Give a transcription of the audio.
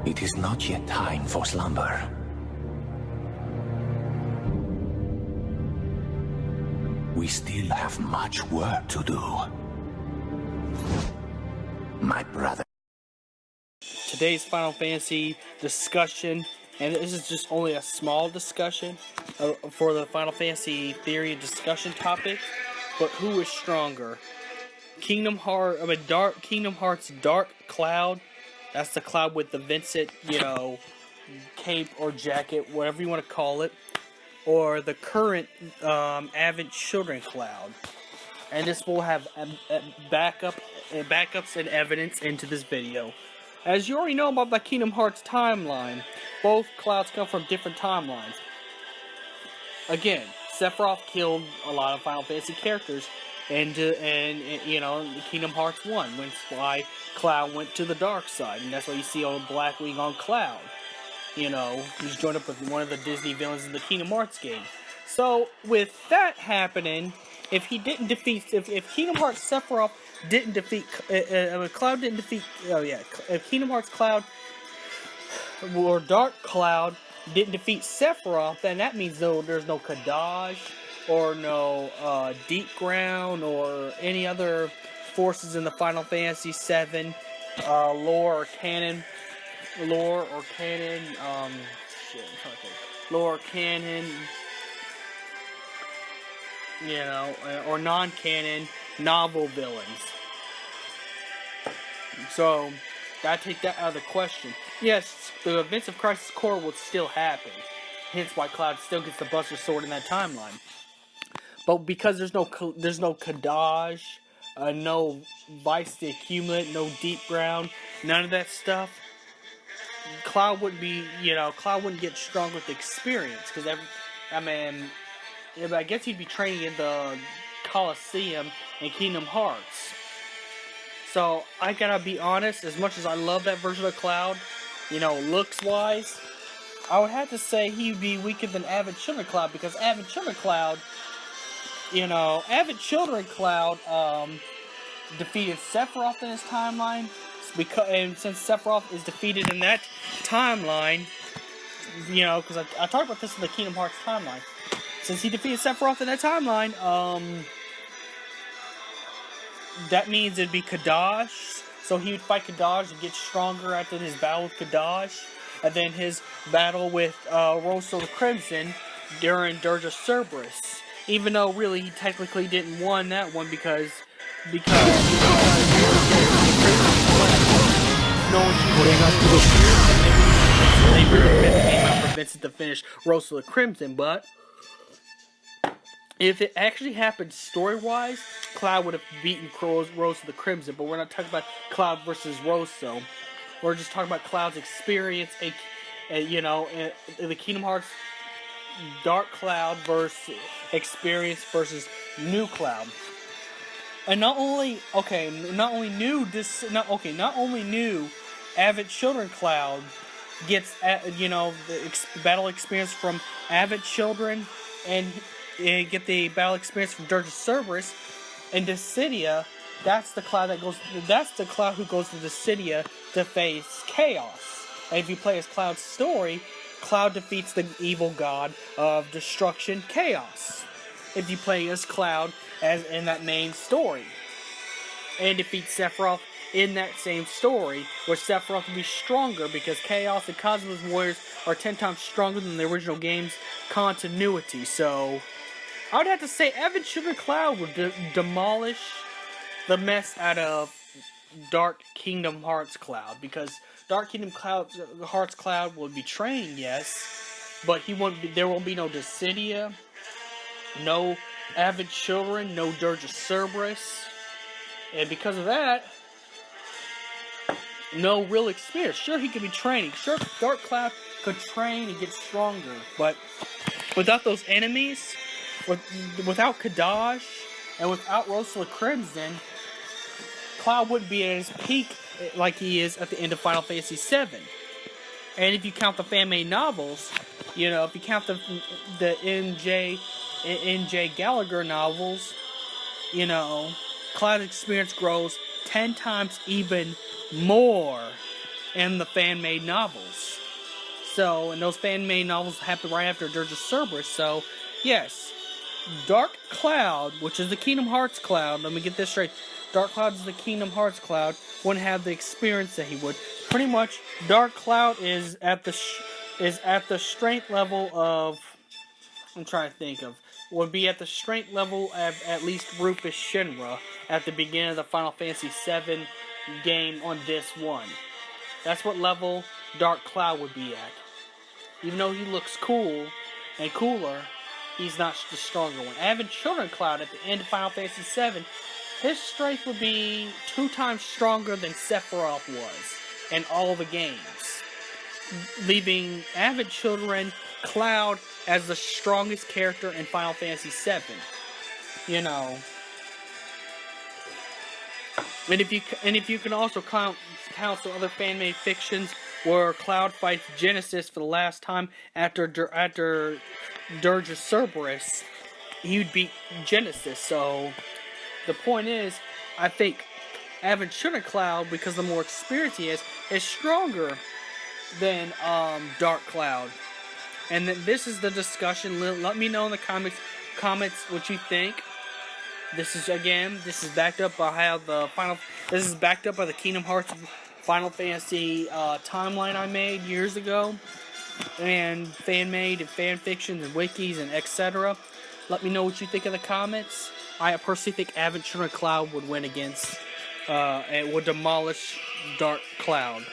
It is not yet time for slumber. We still have much work to do. My brother. Today's Final Fantasy discussion, and this is just only a small discussion for the Final Fantasy theory discussion topic, but who is stronger? Kingdom Hearts Dark Cloud, that's the cloud with the Vincent, cape or jacket, whatever you want to call it, or the current Advent Children Cloud. And this will have backups and evidence into this video. As you already know about the Kingdom Hearts timeline, both clouds come from different timelines. Again, Sephiroth killed a lot of Final Fantasy characters, and Kingdom Hearts 1, why Cloud went to the dark side, and that's why you see on Blackwing on Cloud. He's joined up with one of the Disney villains in the Kingdom Hearts game. So, with that happening, if Kingdom Hearts Sephiroth didn't defeat, Cloud didn't defeat, if Kingdom Hearts Cloud, or Dark Cloud, didn't defeat Sephiroth, then that means there's no Kadash, or no Deep Ground, or any other forces in the Final Fantasy VII lore or canon, or non-canon novel villains. So, gotta take that out of the question. Yes, the events of Crisis Core will still happen. Hence why Cloud still gets the Buster Sword in that timeline. But because there's no Kadash, no Vice the Accumulate, no Deep Ground, none of that stuff, Cloud wouldn't get strong with experience. Because I guess he'd be training in the Coliseum in Kingdom Hearts. So, I gotta be honest, as much as I love that version of Cloud, looks-wise, I would have to say he would be weaker than Advent Children Cloud, because Advent Children Cloud, defeated Sephiroth in his timeline, and since Sephiroth is defeated in that timeline, because I talked about this in the Kingdom Hearts timeline, since he defeated Sephiroth in that timeline, that means it'd be Kadash, so he would fight Kadash and get stronger after his battle with Kadash, and then his battle with Rose of the Crimson during Dirge of Cerberus. Even though really he technically didn't win that one because no one they really meant the game out for Vincent to finish Rose of the Crimson, but if it actually happened story-wise, Cloud would have beaten Rose of the Crimson, but we're not talking about Cloud versus Rosso. We're just talking about Cloud's experience, in the Kingdom Hearts Dark Cloud versus experience versus New Cloud. And not only new Advent Children Cloud gets the battle experience from Advent Children and get the battle experience from Dirge of Cerberus and Dissidia. That's the Cloud who goes to Dissidia to face Chaos. And if you play as Cloud's story, Cloud defeats the evil god of destruction, Chaos. If you play as Cloud as in that main story, and defeats Sephiroth in that same story, where Sephiroth will be stronger because Chaos and Cosmos Warriors are 10 times stronger than the original game's continuity. So, I would have to say Advent Children Cloud would demolish the mess out of Dark Kingdom Hearts Cloud, because Dark Kingdom Hearts Cloud will be training, yes, but there won't be no Dissidia, no Advent Children, no Dirge of Cerberus, and because of that, no real experience. Sure, he could be training. Sure, Dark Cloud could train and get stronger, but without those enemies, without Kadash, and without Rose of the Crimson, Cloud wouldn't be at his peak like he is at the end of Final Fantasy VII. And if you count the fan-made novels, if you count the N.J. Gallagher novels, Cloud's experience grows 10 times even more and the fan-made novels. So, and those fan-made novels happened right after Dirge of Cerberus. So, yes, Dark Cloud, which is the Kingdom Hearts Cloud, let me get this straight. Dark Cloud is the Kingdom Hearts Cloud, wouldn't have the experience that he would. Pretty much, Dark Cloud is at the strength level of, I'm trying to think of, would be at the strength level of at least Rufus Shinra at the beginning of the Final Fantasy VII game on Disc 1. That's what level Dark Cloud would be at. Even though he looks cool and cooler, he's not the stronger one. Avid Children Cloud at the end of Final Fantasy VII, his strength would be 2 times stronger than Sephiroth was in all the games, leaving Avid Children Cloud as the strongest character in Final Fantasy VII. You know. And if you can also count some other fan-made fictions where Cloud fights Genesis for the last time after Dirge of Cerberus, he'd beat Genesis. So the point is, I think Avid Children Cloud, because the more experience he has, is stronger than Dark Cloud. And then this is the discussion. Let me know in the comments what you think. This is backed up by this is backed up by the Kingdom Hearts Final Fantasy timeline I made years ago, and fan-made and fan fictions and wikis and etc. Let me know what you think in the comments. I personally think Avid Children Cloud would win against, and would demolish Dark Cloud.